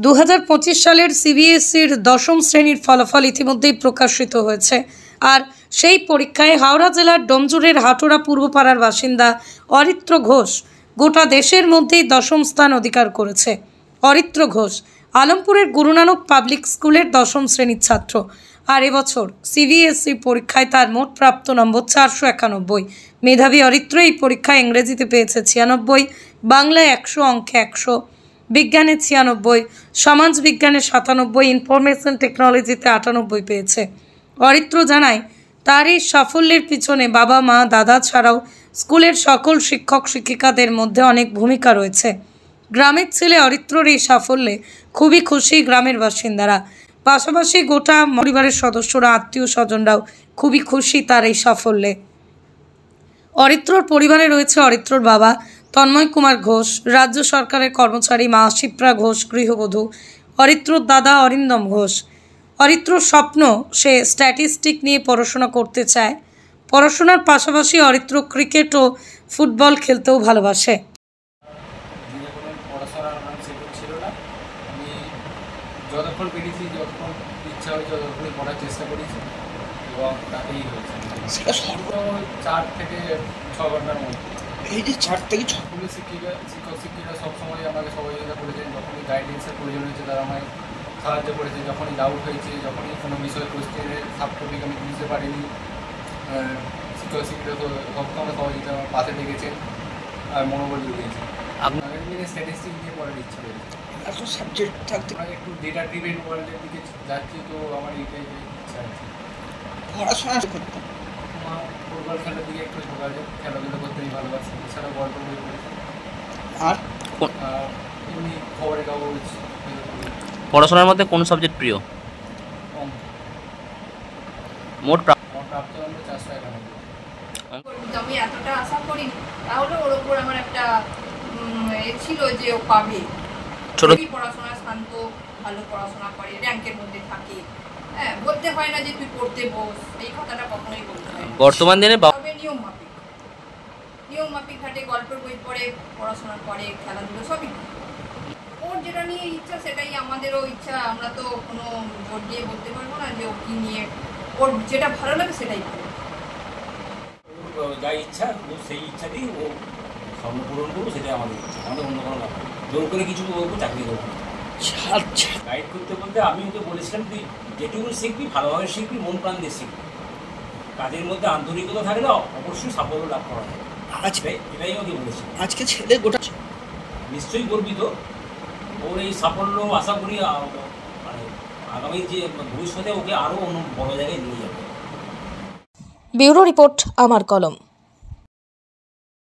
2025 সালের সিবিএসইর দশম শ্রেণীর ফলাফল ইতিমধ্যেই প্রকাশিত হয়েছে। আর সেই পরীক্ষায় হাওড়া জেলার ডোমজুরের হাটোরা পূর্বপাড়ার বাসিন্দা অরিত্র ঘোষ গোটা দেশের মধ্যেই দশম স্থান অধিকার করেছে। অরিত্র ঘোষ আলমপুরের গুরুনানক পাবলিক স্কুলের দশম শ্রেণীর ছাত্র। আর এবছর সিবিএসই পরীক্ষায় তার মোট প্রাপ্ত নম্বর 491। মেধাবী অরিত্র এই পরীক্ষায় ইংরেজিতে পেয়েছে 96, বাংলায় 100, অঙ্কে 100, বিজ্ঞানে 96, সমাজ বিজ্ঞানে 97, ইনফরমেশন টেকনোলজিতে 98 পেয়েছে। অরিত্র জানায় তার এই সাফল্যের পিছনে বাবা মা দাদা ছাড়াও স্কুলের সকল শিক্ষক শিক্ষিকাদের মধ্যে অনেক ভূমিকা রয়েছে। গ্রামের ছেলে অরিত্রর এই সাফল্যে খুবই খুশি গ্রামের বাসিন্দারা, পাশাপাশি গোটা পরিবারের সদস্যরা আত্মীয় স্বজনরাও খুবই খুশি তার এই সাফল্যে। অরিত্রর পরিবারে রয়েছে অরিত্রর বাবা তন্ময় কুমার ঘোষ, রাজ্য সরকারের কর্মচারী, মা শিপ্রা ঘোষ গৃহবধূ, অরিত্রর দাদা অরিন্দম ঘোষ। অরিত্রর স্বপ্ন সে স্ট্যাটিস্টিক নিয়ে পড়াশোনা করতে চায়। পড়াশোনার পাশাপাশি অরিত্র ক্রিকেট ও ফুটবল খেলতেও ভালোবাসে। যতক্ষণ পেরেছি, যতক্ষণ ইচ্ছা হয়েছে ততক্ষণই পড়ার চেষ্টা করেছি এবং তাতেই হয়েছে। সেটা সর্ব 4 থেকে 6 ঘন্টার মধ্যে। এই যে 4 থেকে 6 স্কুলের শিক্ষক শিক্ষিকা সবসময় আমাকে সহযোগিতা করেছেন। যখনই গাইডেন্সের প্রয়োজন হয়েছে তারা আমায় সাহায্য করেছে। যখনই ডাউট হয়েছে, যখনই কোনো বিষয়ে কোশ্চেনের সাব টপিক আমি বুঝতে পারিনি, শিক্ষক শিক্ষিকা তো সবসময় সহযোগিতা আমার পাশে লেগেছেন আর মনোবল জুগিয়েছে। আগামী দিনে স্ট্যাটিস্টিক নিয়ে পড়ার ইচ্ছা রয়েছে। এত সাবজেক্ট থাকতে আমি একটু ডেটা ড্রিভেন ওয়ার্ল্ডের দিকে যাচ্ছি, তো আমার এইটাই ইচ্ছা আছে। পড়াশোনা করতে আমার ফুটবল খেলার দিকে একটু যোগাযোগ, খেলাধুলো করতে আমি ভালোবাসি। এছাড়াও গল্প বই পড়েছি আর এমনি খবরের কাগজ। পড়াশোনার মধ্যে কোন সাবজেক্ট প্রিয়? মোট প্রাপ্ত নম্বর 491। আমি এতটা আশা করিনি, তাহলে ওর ওপর আমার একটা ছিল যে ও পাবে। পড়াশোনা শান্ত, ভালো পড়াশোনা করে, র্যাঙ্কের মধ্যে থাকে। হ্যাঁ, বলতে হয় না যে তুই পড়তে বস, এই কথাটা কখনোই বলতে হয় না। বর্তমান দিনে নিয়ম মাফিক হাটে গল্পের বই পড়ে, পড়াশোনা করে, খেলাধুলো সবই। ওর যেটা নিয়ে ইচ্ছা সেটাই আমাদেরও ইচ্ছা। আমরা তো কোনো জোর দিয়ে বলতে পারবো না যে ও কি নিয়ে, ওর যেটা ভালো লাগে সেটাই ভালো। ওর যা ইচ্ছা ও সেই ইচ্ছাতেই ও স্বপ্ন পূরণ করবো, সেটাই আমাদের ইচ্ছা। আমাদের অন্য কোনো ব্যাপার জোর করে কিছু বলবো চাকরি দেবো না। গাইড করতে বলতে আমি ওকে বলেছিলাম তুই যেটুকু শিখবি ভালোভাবে শিখবি, মন প্রাণ দিয়ে শিখবি, কাজের মধ্যে আন্তরিকতা থাকলে অবশ্যই সাফল্য লাভ করা যায়। আজকে এটাই ওকে বলেছি। আজকে ছেলে গোটা নিশ্চয়ই গর্বিত। ওর এই সাফল্য আশা করি মানে আগামী যে ভবিষ্যতে ওকে আরও অন্য বড় জায়গায় নিয়ে যাবে। ব্যুরো রিপোর্ট, আমার কলম।